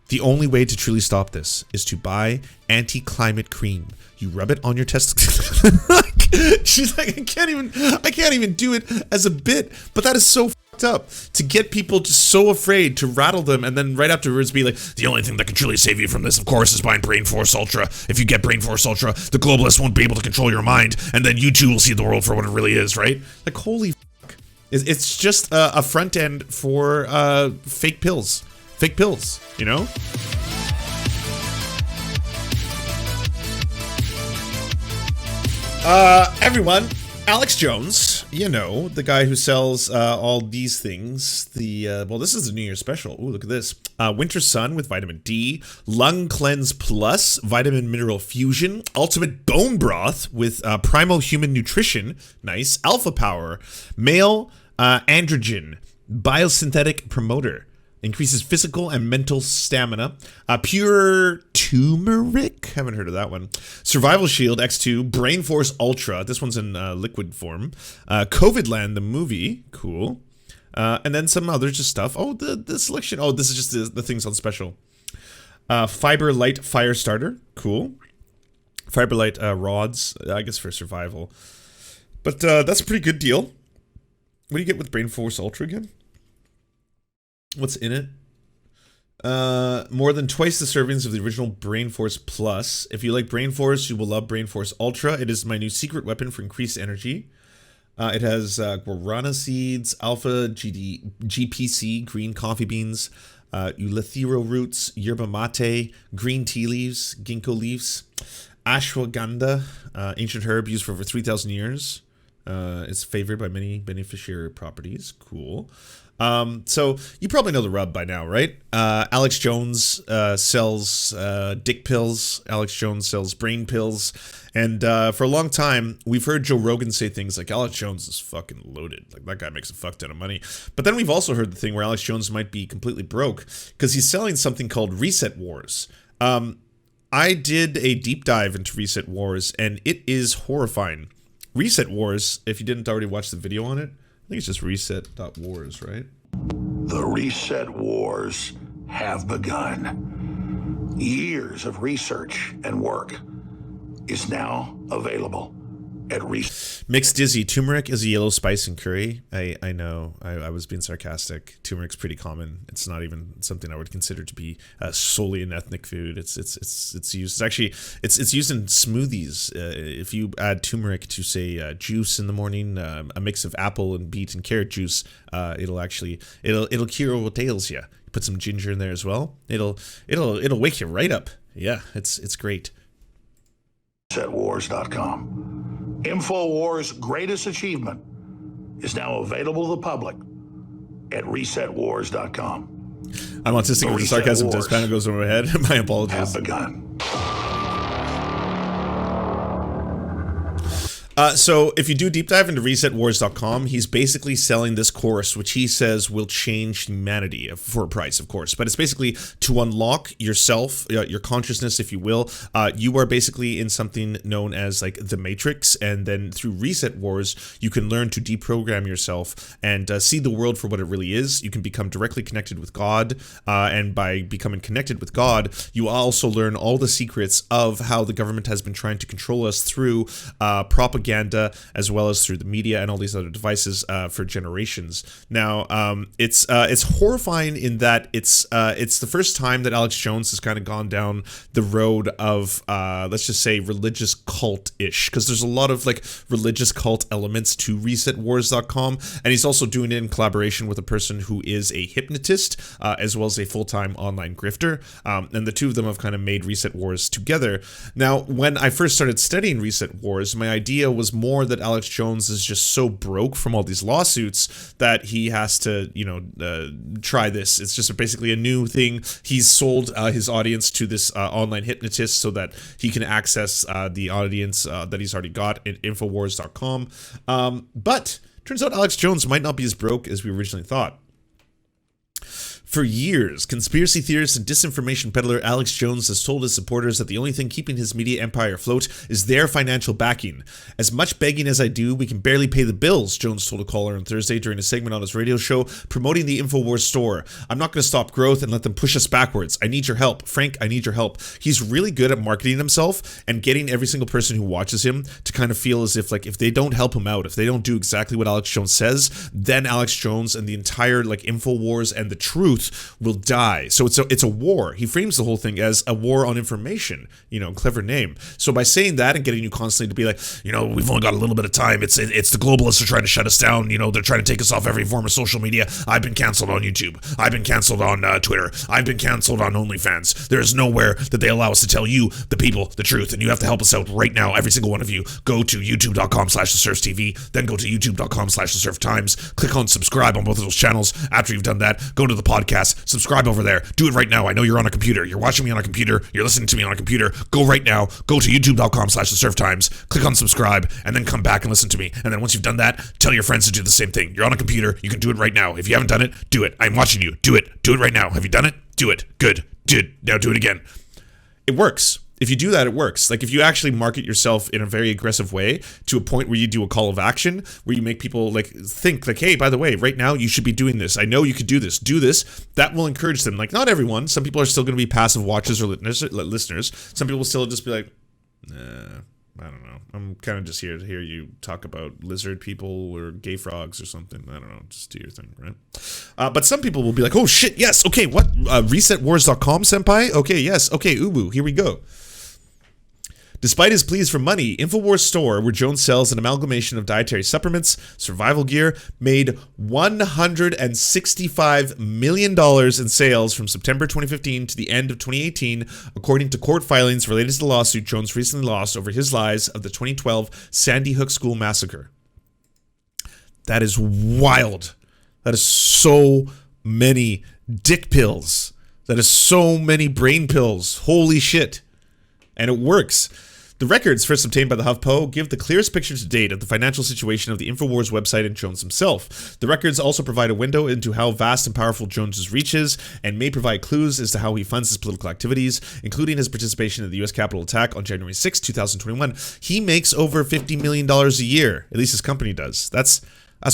The only way to truly stop this is to buy anti-climate cream. You rub it on your testicles. She's like, I can't even do it as a bit. But that is so fucked up to get people just so afraid to rattle them, and then right afterwards be like, the only thing that can truly save you from this, of course, is buying Brain Force Ultra. If you get Brain Force Ultra, the globalists won't be able to control your mind, and then you too will see the world for what it really is, right? Like, holy fuck. It's just a front end for fake pills. Fake pills, you know? Everyone, Alex Jones, you know, the guy who sells all these things. Well, this is a New Year's special. Ooh, look at this. Winter Sun with vitamin D, Lung Cleanse Plus, Vitamin Mineral Fusion, Ultimate Bone Broth with Primal Human Nutrition, nice, Alpha Power, Male Androgen, Biosynthetic Promoter, increases physical and mental stamina. Pure Turmeric, haven't heard of that one. Survival Shield X2, Brain Force Ultra, this one's in liquid form. COVID Land, the movie, cool. And then some other just stuff. Oh, the selection. Oh, this is just the things on special. Fiber Light Fire Starter, cool. Fiber Light rods, I guess for survival. But that's a pretty good deal. What do you get with Brain Force Ultra again? What's in it? More than twice the servings of the original Brain Force Plus. If you like Brain Force, you will love Brain Force Ultra. It is my new secret weapon for increased energy. It has guarana seeds, alpha GPC, green coffee beans, eleuthero roots, yerba mate, green tea leaves, ginkgo leaves, ashwagandha, ancient herb used for over 3,000 years. It's favored by many beneficiary properties. Cool. So you probably know the rub by now, right? Alex Jones sells dick pills. Alex Jones sells brain pills. And for a long time, we've heard Joe Rogan say things like, Alex Jones is fucking loaded. Like, that guy makes a fuck ton of money. But then we've also heard the thing where Alex Jones might be completely broke because he's selling something called Reset Wars. I did a deep dive into Reset Wars, and it is horrifying. Reset Wars, if you didn't already watch the video on it, I think it's just reset.wars, right? The Reset Wars have begun. Years of research and work is now available at Mixed Dizzy. Turmeric is a yellow spice in curry. I know. I was being sarcastic. Turmeric's pretty common. It's not even something I would consider to be solely an ethnic food. It's used. It's used in smoothies. If you add turmeric to say juice in the morning, a mix of apple and beet and carrot juice, it'll cure what ails you. Put some ginger in there as well. It'll wake you right up. Yeah, it's great. ResetWars.com. Infowars' greatest achievement is now available to the public at ResetWars.com. I'm autistic with the sarcasm test panel goes over my head. My apologies. Have begun. So if you do deep dive into resetwars.com, he's basically selling this course, which he says will change humanity for a price, of course. But it's basically to unlock yourself, your consciousness, if you will. You are basically in something known as like the Matrix. And then through Reset Wars, you can learn to deprogram yourself and see the world for what it really is. You can become directly connected with God. And by becoming connected with God, you also learn all the secrets of how the government has been trying to control us through propaganda, as well as through the media and all these other devices for generations. Now, it's horrifying in that it's the first time that Alex Jones has kind of gone down the road of let's just say religious cult-ish, because there's a lot of like religious cult elements to resetwars.com, and he's also doing it in collaboration with a person who is a hypnotist as well as a full-time online grifter, and the two of them have kind of made Reset Wars together. Now, when I first started studying Reset Wars, my idea was more that Alex Jones is just so broke from all these lawsuits that he has to, try this. It's just basically a new thing. He's sold his audience to this online hypnotist so that he can access the audience that he's already got at Infowars.com. But turns out Alex Jones might not be as broke as we originally thought. For years, conspiracy theorist and disinformation peddler Alex Jones has told his supporters that the only thing keeping his media empire afloat is their financial backing. As much begging as I do, we can barely pay the bills, Jones told a caller on Thursday during a segment on his radio show promoting the Infowars store. I'm not going to stop growth and let them push us backwards. I need your help. Frank, I need your help. He's really good at marketing himself and getting every single person who watches him to kind of feel as if, like, if they don't help him out, if they don't do exactly what Alex Jones says, then Alex Jones and the entire, like, Infowars and the truth will die. So it's a war. He frames the whole thing as a war on information. You know, clever name. So by saying that and getting you constantly to be like, you know, we've only got a little bit of time. It's the globalists are trying to shut us down. You know, they're trying to take us off every form of social media. I've been canceled on YouTube. I've been canceled on Twitter. I've been canceled on OnlyFans. There is nowhere that they allow us to tell you, the people, the truth, and you have to help us out right now. Every single one of you. Go to youtube.com/theserfstv, then go to youtube.com/theserf Times. Click on subscribe on both of those channels. After you've done that, go to the podcast, subscribe over there. Do it right now. I know you're on a computer. You're watching me on a computer. You're listening to me on a computer. Go right now. Go to youtube.com/theserf Times. Click on subscribe, and then come back and listen to me. And then once you've done that, tell your friends to do the same thing. You're on a computer. You can do it right now. If you haven't done it, do it. I'm watching you. Do it. Do it right now. Have you done it? Do it. Good. Did. Now do it again. It works. If you do that, it works. Like, if you actually market yourself in a very aggressive way to a point where you do a call of action, where you make people, like, think, like, hey, by the way, right now you should be doing this. I know you could do this. Do this. That will encourage them. Like, not everyone. Some people are still going to be passive watchers or listeners. Some people will still just be like, nah, I don't know. I'm kind of just here to hear you talk about lizard people or gay frogs or something. I don't know. Just do your thing, right? But some people will be like, oh, shit, yes. Okay, what? Resetwars.com, senpai? Okay, yes. Okay, ubu, here we go. Despite his pleas for money, Infowars store, where Jones sells an amalgamation of dietary supplements, survival gear, made $165 million in sales from September 2015 to the end of 2018, according to court filings related to the lawsuit Jones recently lost over his lies of the 2012 Sandy Hook School massacre. That is wild. That is so many dick pills. That is so many brain pills. Holy shit. And it works. The records, first obtained by the HuffPo, give the clearest picture to date of the financial situation of the Infowars website and Jones himself. The records also provide a window into how vast and powerful Jones's reach is, and may provide clues as to how he funds his political activities, including his participation in the U.S. Capitol attack on January 6, 2021. He makes over $50 million a year. At least his company does. That's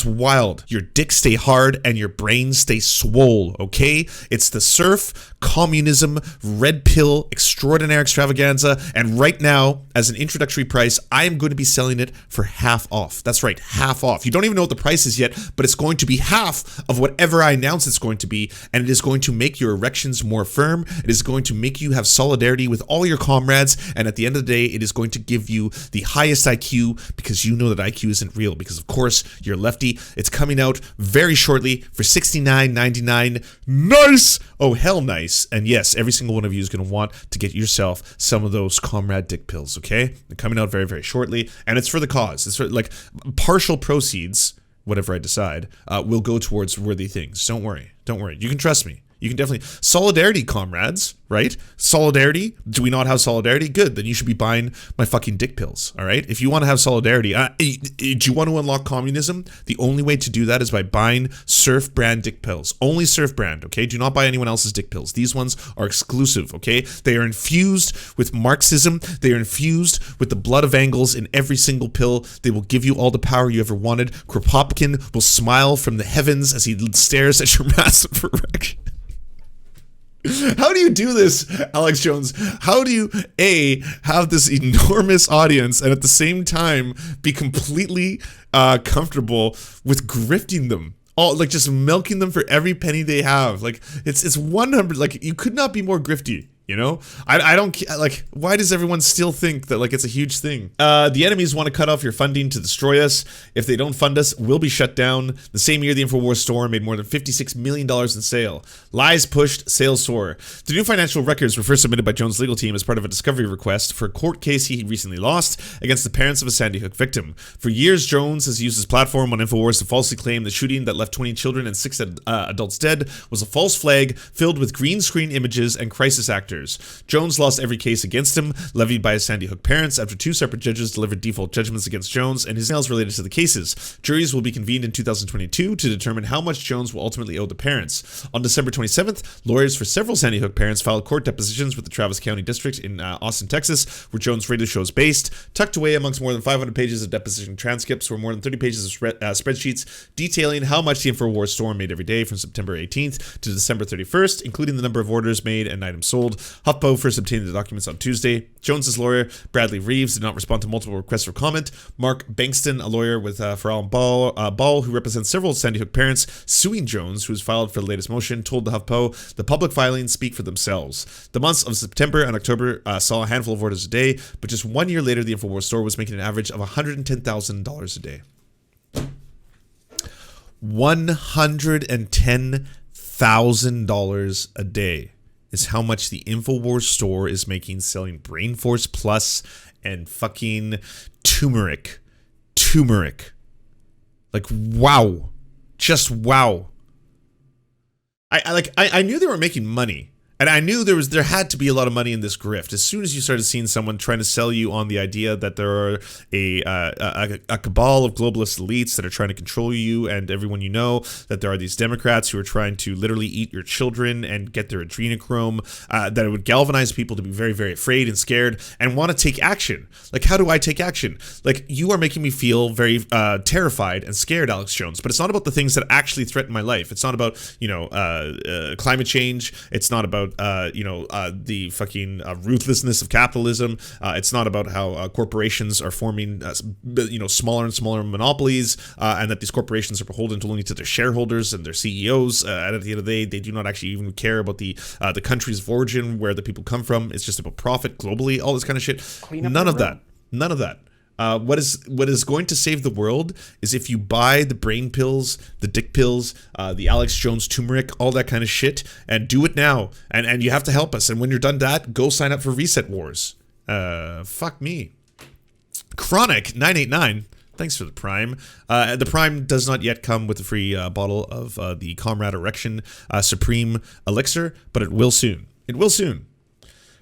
wild. Your dick stay hard and your brain stay swole, okay? It's the Serf communism red pill extraordinaire extravaganza, and right now, as an introductory price, I am going to be selling it for half off. That's right, half off. You don't even know what the price is yet, but it's going to be half of whatever I announce it's going to be, and it is going to make your erections more firm. It is going to make you have solidarity with all your comrades, and at the end of the day, it is going to give you the highest IQ, because you know that IQ isn't real, because of course, you're lefty. It's coming out very shortly for $69.99. Nice! Oh, hell nice. And yes, every single one of you is going to want to get yourself some of those comrade dick pills, okay? They're coming out very, very shortly, and it's for the cause. It's for, like, partial proceeds, whatever I decide, will go towards worthy things. Don't worry. Don't worry. You can trust me. You can definitely... Solidarity, comrades, right? Solidarity. Do we not have solidarity? Good. Then you should be buying my fucking dick pills, all right? If you want to have solidarity, do you want to unlock communism? The only way to do that is by buying Serf brand dick pills. Only Serf brand, okay? Do not buy anyone else's dick pills. These ones are exclusive, okay? They are infused with Marxism. They are infused with the blood of Engels in every single pill. They will give you all the power you ever wanted. Kropotkin will smile from the heavens as he stares at your massive erection. How do you do this, Alex Jones? How do you, A, have this enormous audience and at the same time be completely comfortable with grifting them? All, like, just milking them for every penny they have. Like, it's 100, like, you could not be more grifty. You know, I don't, like, why does everyone still think that, like, it's a huge thing? The enemies want to cut off your funding to destroy us. If they don't fund us, we'll be shut down. The same year, the Infowars store made more than $56 million in sale. Lies pushed, sales soar. The new financial records were first submitted by Jones' legal team as part of a discovery request for a court case he recently lost against the parents of a Sandy Hook victim. For years, Jones has used his platform on Infowars to falsely claim the shooting that left 20 children and 6 adults dead was a false flag filled with green screen images and crisis actors. matters. Jones lost every case against him, levied by his Sandy Hook parents, after 2 separate judges delivered default judgments against Jones and his nails related to the cases. Juries will be convened in 2022 to determine how much Jones will ultimately owe the parents. On December 27th, lawyers for several Sandy Hook parents filed court depositions with the Travis County District in Austin, Texas, where Jones' radio show is based. Tucked away amongst more than 500 pages of deposition transcripts were more than 30 pages of spreadsheets detailing how much the Infowars store made every day from September 18th to December 31st, including the number of orders made and items sold. HuffPo first obtained the documents on Tuesday. Jones's lawyer, Bradley Reeves, did not respond to multiple requests for comment. Mark Bankston, a lawyer with for Alan Ball, who represents several Sandy Hook parents suing Jones, who has filed for the latest motion, told the HuffPo the public filings speak for themselves. The months of September and October saw a handful of orders a day, but just 1 year later, the Infowars store was making an average of $110,000 a day. $110,000 a day is how much the Infowars store is making selling Brainforce Plus and fucking turmeric. Like, wow. Just wow. I knew they were making money. And I knew there had to be a lot of money in this grift. As soon as you started seeing someone trying to sell you on the idea that there are a cabal of globalist elites that are trying to control you and everyone you know, that there are these Democrats who are trying to literally eat your children and get their adrenochrome, that it would galvanize people to be very, very afraid and scared and want to take action. Like, how do I take action? Like, you are making me feel very terrified and scared, Alex Jones. But it's not about the things that actually threaten my life. It's not about, climate change. It's not about the fucking ruthlessness of capitalism. It's not about how corporations are forming, smaller and smaller monopolies, and that these corporations are beholden only to their shareholders and their CEOs. And at the end of the day, they do not actually even care about the countries of origin where the people come from. It's just about profit globally, all this kind of shit. None of that. What is going to save the world is if you buy the brain pills, the dick pills, the Alex Jones turmeric, all that kind of shit, and do it now. And you have to help us. And when you're done that, go sign up for Reset Wars. Fuck me. Chronic 989. Thanks for the Prime. The Prime does not yet come with a free bottle of the Comrade Erection Supreme Elixir, but it will soon. It will soon.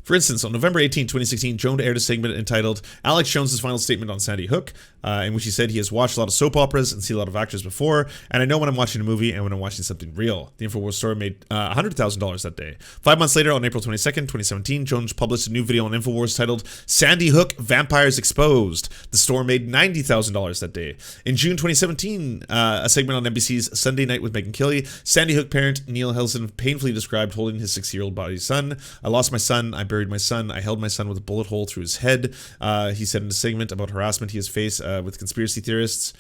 For instance, on November 18, 2016, Jones aired a segment entitled Alex Jones' Final Statement on Sandy Hook, in which he said he has watched a lot of soap operas and seen a lot of actors before, and I know when I'm watching a movie and when I'm watching something real. The Infowars store made $100,000 that day. 5 months later, on April 22nd, 2017, Jones published a new video on Infowars titled Sandy Hook Vampires Exposed. The store made $90,000 that day. In June 2017, a segment on NBC's Sunday Night with Megyn Kelly, Sandy Hook parent Neil Helson painfully described holding his 6-year-old body's son. I lost my son. I buried my son. I held my son with a bullet hole through his head. He said in a segment about harassment he has faced with conspiracy theorists.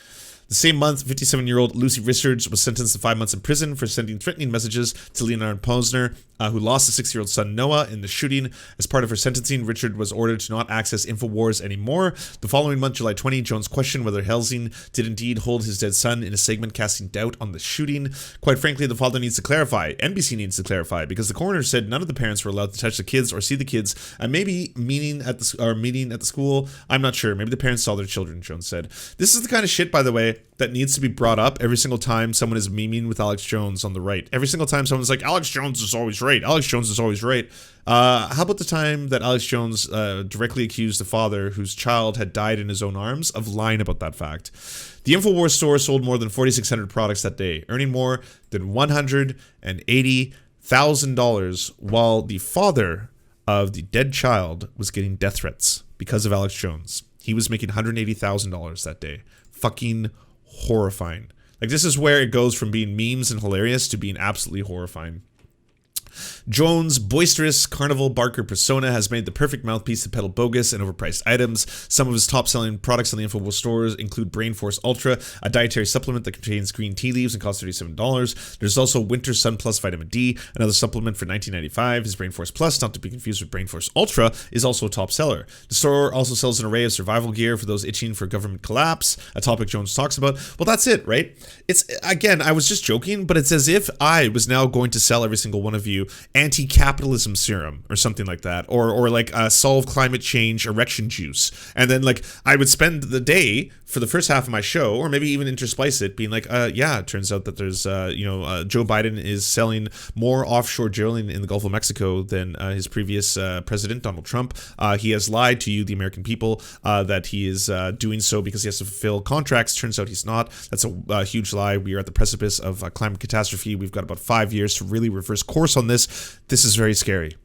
The same month, 57-year-old Lucy Richards was sentenced to 5 months in prison for sending threatening messages to Leonard Posner, who lost a 6-year-old son Noah in the shooting. As part of her sentencing, Richard was ordered to not access Infowars anymore. The following month, July 20, Jones questioned whether Helsing did indeed hold his dead son in a segment casting doubt on the shooting. Quite frankly, the father needs to clarify. NBC needs to clarify because the coroner said none of the parents were allowed to touch the kids or see the kids. And maybe meeting at the school. I'm not sure. Maybe the parents saw their children, Jones said. This is the kind of shit, by the way, that needs to be brought up every single time someone is memeing with Alex Jones on the right. Every single time someone's like, Alex Jones is always right. Alex Jones is always right. How about the time that Alex Jones directly accused the father whose child had died in his own arms of lying about that fact? The Infowars store sold more than 4,600 products that day, earning more than $180,000, while the father of the dead child was getting death threats because of Alex Jones. He was making $180,000 that day. Fucking horrifying. Like, this is where it goes from being memes and hilarious to being absolutely horrifying. Jones' boisterous carnival barker persona has made the perfect mouthpiece to peddle bogus and overpriced items. Some of his top-selling products on the Infowars stores include Brainforce Ultra, a dietary supplement that contains green tea leaves and costs $37. There's also Winter Sun Plus Vitamin D, another supplement for $19.95. His Brainforce Plus, not to be confused with Brainforce Ultra, is also a top seller. The store also sells an array of survival gear for those itching for government collapse, a topic Jones talks about. Well, that's it, right? It's, again, I was just joking, but it's as if I was now going to sell every single one of you you anti-capitalism serum or something like that, or like solve climate change erection juice, and then like I would spend the day for the first half of my show, or maybe even intersplice it, being like, yeah, it turns out that there's Joe Biden is selling more offshore drilling in the Gulf of Mexico than his previous president, Donald Trump. He has lied to you, the American people, that he is doing so because he has to fulfill contracts. Turns out he's not. That's a huge lie. We are at the precipice of climate catastrophe. We've got about 5 years to really reverse course on this. This is very scary.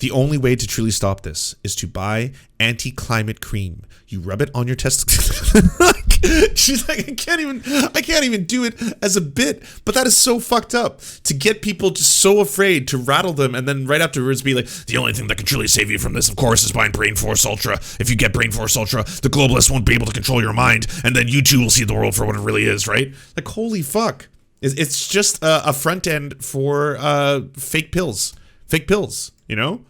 The only way to truly stop this is to buy anti-climate cream. You rub it on your testicles. She's like, I can't even do it as a bit. But that is so fucked up, to get people just so afraid, to rattle them, and then right afterwards be like, the only thing that can truly save you from this, of course, is buying Brain Force Ultra. If you get Brain Force Ultra, the globalists won't be able to control your mind, and then you too will see the world for what it really is, right? Like, holy fuck. It's just a front end for fake pills. Fake pills, you know?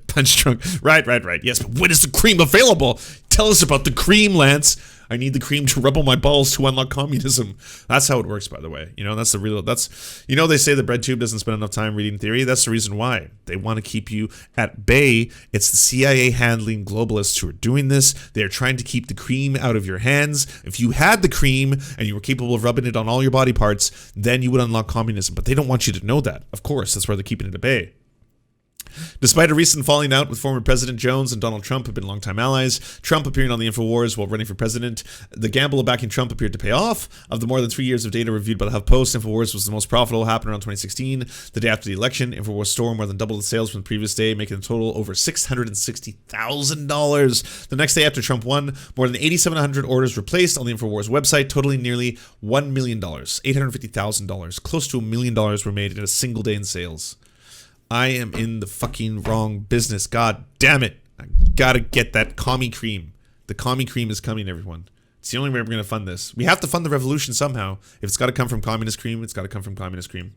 Punch drunk. Right. Yes, but when is the cream available? Tell us about the cream, Lance. I need the cream to rub on my balls to unlock communism. That's how it works, by the way. You know, that's they say the bread tube doesn't spend enough time reading theory. That's the reason why. They want to keep you at bay. It's the CIA handling globalists who are doing this. They're trying to keep the cream out of your hands. If you had the cream and you were capable of rubbing it on all your body parts, then you would unlock communism. But they don't want you to know that. Of course, that's why they're keeping it at bay. Despite a recent falling out with former President Jones and Donald Trump have been longtime allies, Trump appearing on the Infowars while running for president, the gamble of backing Trump appeared to pay off. Of the more than 3 years of data reviewed by the HuffPost, Infowars was the most profitable, happened around 2016. The day after the election, Infowars store more than doubled its sales from the previous day, making a total over $660,000. The next day after Trump won, more than 8,700 orders were placed on the Infowars website, totaling nearly $1 million, $850,000. Close to $1 million were made in a single day in sales. I am in the fucking wrong business. God damn it. I gotta get that commie cream. The commie cream is coming, everyone. It's the only way we're going to fund this. We have to fund the revolution somehow. If it's got to come from communist cream, it's got to come from communist cream.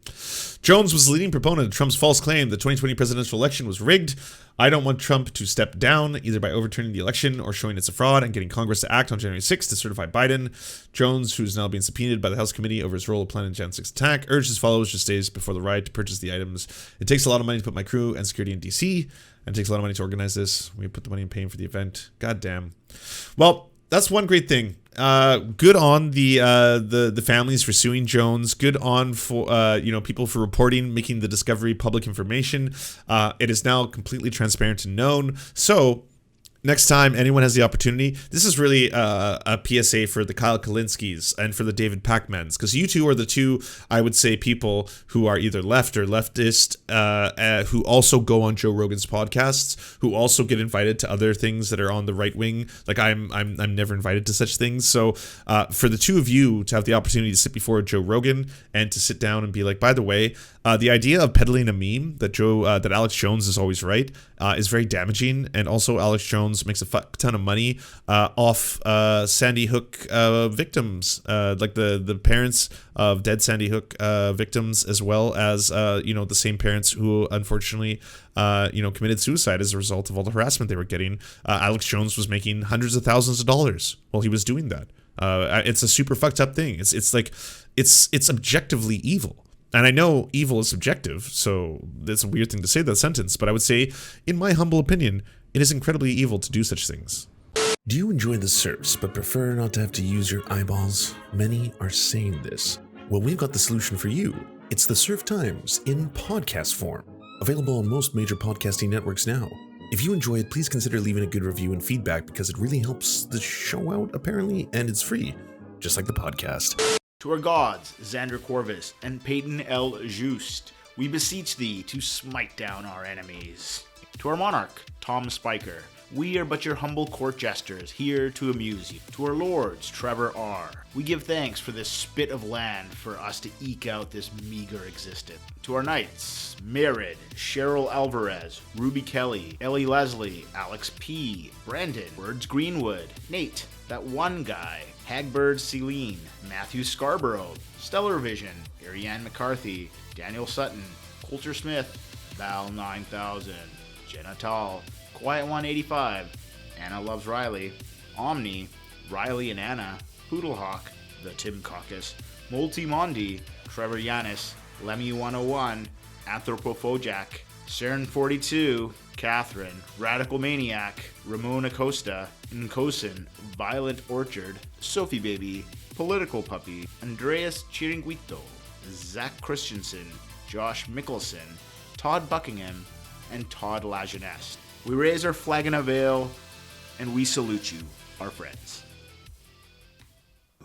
Jones was the leading proponent of Trump's false claim the 2020 presidential election was rigged. I don't want Trump to step down, either by overturning the election or showing it's a fraud and getting Congress to act on January 6th to certify Biden. Jones, who's now being subpoenaed by the House Committee over his role of planning the Jan 6 attack, urged his followers just days before the riot to purchase the items. It takes a lot of money to put my crew and security in D.C., and it takes a lot of money to organize this. We put the money in paying for the event. God damn. Well, that's one great thing. Good on the families for suing Jones. Good on for people for reporting, making the discovery public information. It is now completely transparent and known. So next time anyone has the opportunity, this is really a PSA for the Kyle Kalinskis and for the David Pacmans, because you two are the two, I would say, people who are either left or leftist, who also go on Joe Rogan's podcasts, who also get invited to other things that are on the right wing. Like I'm never invited to such things. So for the two of you to have the opportunity to sit before Joe Rogan and to sit down and be like, by the way, the idea of peddling a meme that Alex Jones is always right is very damaging, and also Alex Jones makes a fuck ton of money off Sandy Hook victims, like the parents of dead Sandy Hook victims, as well as the same parents who unfortunately committed suicide as a result of all the harassment they were getting. Alex Jones was making hundreds of thousands of dollars while he was doing that. It's a super fucked up thing. It's objectively evil. And I know evil is subjective, so it's a weird thing to say that sentence, but I would say, in my humble opinion, it is incredibly evil to do such things. Do you enjoy the Serfs but prefer not to have to use your eyeballs? Many are saying this. Well, we've got the solution for you. It's the Serf Times in podcast form, available on most major podcasting networks now. If you enjoy it, please consider leaving a good review and feedback, because it really helps the show out, apparently, and it's free, just like the podcast. To our gods, Xander Corvus and Peyton L. Just, we beseech thee to smite down our enemies. To our monarch, Tom Spiker, we are but your humble court jesters, here to amuse you. To our lords, Trevor R., we give thanks for this spit of land for us to eke out this meager existence. To our knights, Merid, Cheryl Alvarez, Ruby Kelly, Ellie Leslie, Alex P., Brandon, Words Greenwood, Nate, that one guy, Hagbird Celine, Matthew Scarborough, Stellar Vision, Ariane McCarthy, Daniel Sutton, Coulter Smith, Val 9000, Jenna Tall, Quiet 185, Anna Loves Riley, Omni, Riley and Anna, Poodlehawk, The Tim Caucus, Multi Mondi, Trevor Yanis, Lemmy 101, Anthropophojak, Saren 42, Catherine, Radical Maniac, Ramon Acosta, Nkosin, Violent Orchard, Sophie Baby, Political Puppy, Andreas Chiringuito, Zach Christensen, Josh Mickelson, Todd Buckingham, and Todd Lajeunesse. We raise our flag in a veil, and we salute you, our friends.